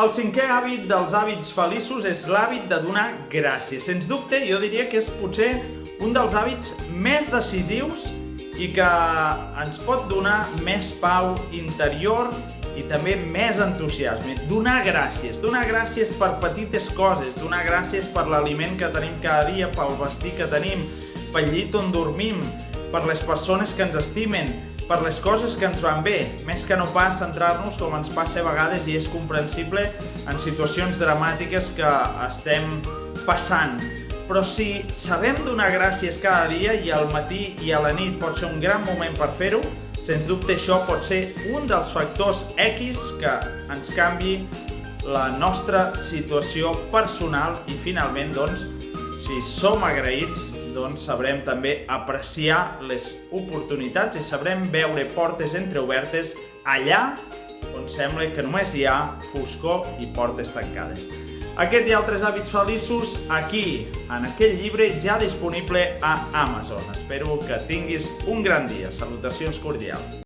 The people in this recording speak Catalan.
El cinquè hàbit dels hàbits feliços és l'hàbit de donar gràcies. Sens dubte, jo diria que és potser un dels hàbits més decisius i que ens pot donar més pau interior i també més entusiasme. Donar gràcies per petites coses, donar gràcies per l'aliment que tenim cada dia, pel vestir que tenim, pel llit on dormim, per les persones que ens estimen, per les coses que ens van bé, més que no pas centrar-nos com ens passa a vegades i és comprensible en situacions dramàtiques que estem passant. Però si sabem donar gràcies cada dia i al matí i a la nit pot ser un gran moment per fer-ho, sens dubte això pot ser un dels factors X que ens canvi la nostra situació personal i finalment, doncs, si som agraïts, doncs sabrem també apreciar les oportunitats i sabrem veure portes entreobertes allà on sembla que només hi ha foscor i portes tancades. Aquest i altres hàbits feliços aquí, en aquest llibre ja disponible a Amazon. Espero que tinguis un gran dia. Salutacions cordials.